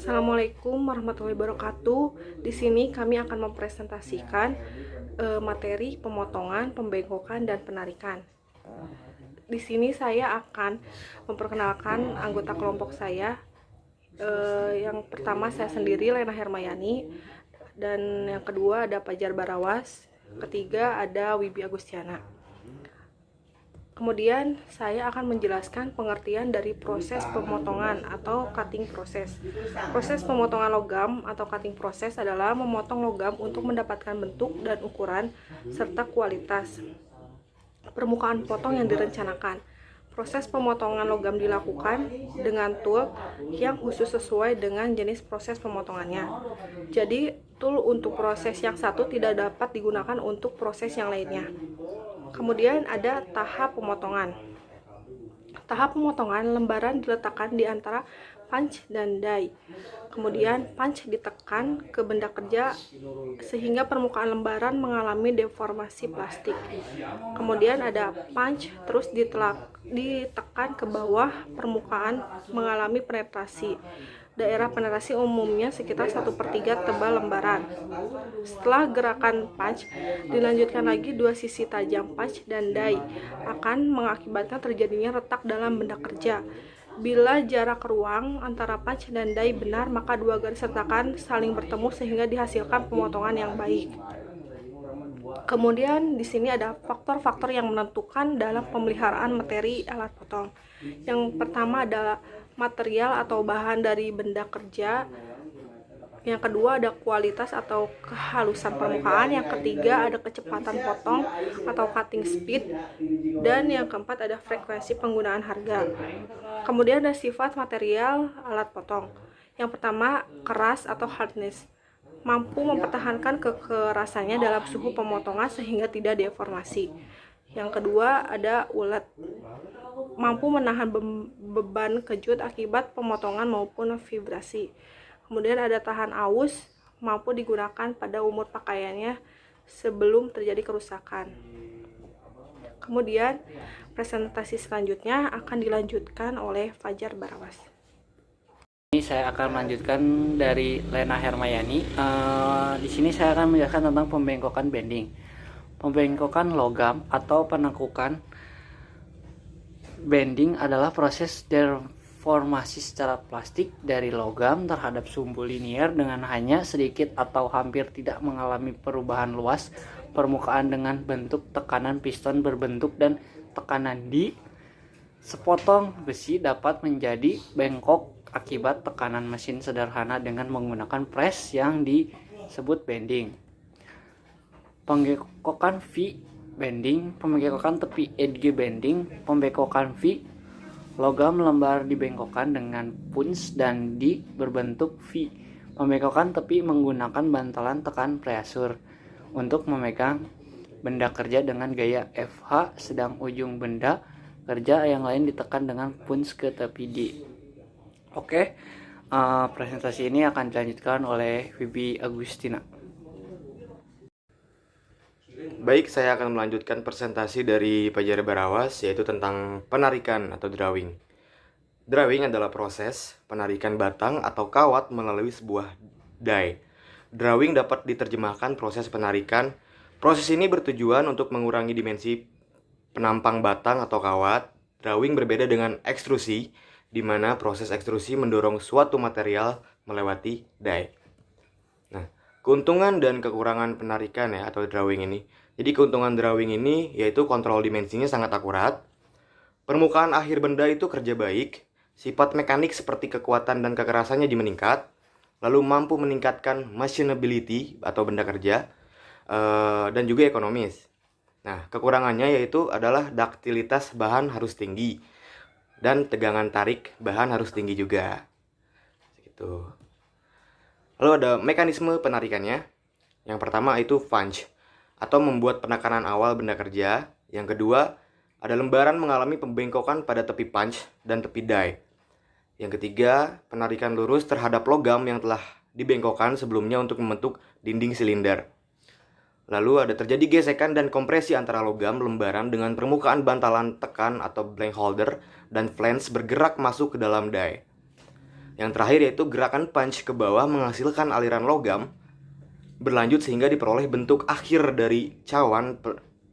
Assalamualaikum warahmatullahi wabarakatuh. Di sini kami akan mempresentasikan materi pemotongan, pembengkokan, dan penarikan. Di sini saya akan memperkenalkan anggota kelompok saya. Yang pertama saya sendiri, Lena Hermayani, dan yang kedua ada Fajar Barawas, ketiga ada Wibi Agustiana. Kemudian saya akan menjelaskan pengertian dari proses pemotongan atau cutting proses. Proses pemotongan logam atau cutting proses adalah memotong logam untuk mendapatkan bentuk dan ukuran serta kualitas permukaan potong yang direncanakan. Proses pemotongan logam dilakukan dengan tool yang khusus sesuai dengan jenis proses pemotongannya. Jadi, tool untuk proses yang satu tidak dapat digunakan untuk proses yang lainnya. Kemudian ada tahap pemotongan. Tahap pemotongan lembaran diletakkan di antara punch dan die. Kemudian punch ditekan ke benda kerja sehingga permukaan lembaran mengalami deformasi plastik. Kemudian ada punch terus ditekan ke bawah, permukaan mengalami penetrasi. Daerah penetrasi umumnya sekitar 1/3 tebal lembaran. Setelah gerakan punch, dilanjutkan lagi dua sisi tajam punch dan die akan mengakibatkan terjadinya retak dalam benda kerja. Bila jarak ruang antara punch dan die benar, maka dua garis retakan saling bertemu sehingga dihasilkan pemotongan yang baik. Kemudian di sini ada faktor-faktor yang menentukan dalam pemeliharaan materi alat potong. Yang pertama adalah material atau bahan dari benda kerja. Yang kedua ada kualitas atau kehalusan permukaan. Yang ketiga ada kecepatan potong atau cutting speed. Dan yang keempat ada frekuensi penggunaan harga. Kemudian ada sifat material alat potong. Yang pertama keras atau hardness, mampu mempertahankan kekerasannya dalam suhu pemotongan sehingga tidak deformasi. Yang kedua ada ulet, mampu menahan beban kejut akibat pemotongan maupun vibrasi. Kemudian ada tahan aus, mampu digunakan pada umur pakaiannya sebelum terjadi kerusakan. Kemudian presentasi selanjutnya akan dilanjutkan oleh Fajar Barawas. Ini saya akan melanjutkan dari Lena Hermayani. Di sini saya akan menjelaskan tentang pembengkokan bending. Pembengkokan logam atau penekukan bending adalah proses deformasi secara plastik dari logam terhadap sumbu linier dengan hanya sedikit atau hampir tidak mengalami perubahan luas permukaan dengan bentuk tekanan piston berbentuk dan tekanan di sepotong besi dapat menjadi bengkok akibat tekanan mesin sederhana dengan menggunakan press yang disebut bending. Pembengkokan V bending, pembengkokan tepi edge bending, pembengkokan V logam lembar dibengkokkan dengan punch dan di berbentuk V. Pembengkokan tepi menggunakan bantalan tekan pressure untuk memegang benda kerja dengan gaya FH, sedang ujung benda kerja yang lain ditekan dengan punch ke tepi D. Oke, presentasi ini akan dilanjutkan oleh Wibi Agustina. Baik, saya akan melanjutkan presentasi dari Fajar Barawas, yaitu tentang penarikan atau drawing. Drawing adalah proses penarikan batang atau kawat melalui sebuah die. Drawing dapat diterjemahkan proses penarikan. Proses ini bertujuan untuk mengurangi dimensi penampang batang atau kawat. Drawing berbeda dengan ekstrusi, di mana proses ekstrusi mendorong suatu material melewati die. Nah, keuntungan dan kekurangan penarikan atau drawing ini. Jadi keuntungan drawing ini yaitu kontrol dimensinya sangat akurat. Permukaan akhir benda itu kerja baik. Sifat mekanik seperti kekuatan dan kekerasannya meningkat. Lalu mampu meningkatkan machinability atau benda kerja. Dan juga ekonomis. Nah, kekurangannya yaitu adalah daktilitas bahan harus tinggi. Dan tegangan tarik bahan harus tinggi juga. Gitu. Lalu ada mekanisme penarikannya. Yang pertama itu punch atau membuat penekanan awal benda kerja. Yang kedua, ada lembaran mengalami pembengkokan pada tepi punch dan tepi die. Yang ketiga, penarikan lurus terhadap logam yang telah dibengkokkan sebelumnya untuk membentuk dinding silinder. Lalu ada terjadi gesekan dan kompresi antara logam lembaran dengan permukaan bantalan tekan atau blank holder dan flange bergerak masuk ke dalam die. Yang terakhir yaitu gerakan punch ke bawah menghasilkan aliran logam berlanjut sehingga diperoleh bentuk akhir dari cawan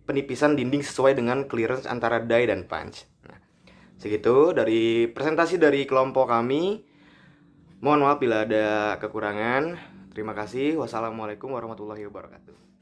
penipisan dinding sesuai dengan clearance antara die dan punch. Nah, segitu dari presentasi dari kelompok kami. Mohon maaf bila ada kekurangan. Terima kasih. Wassalamualaikum warahmatullahi wabarakatuh.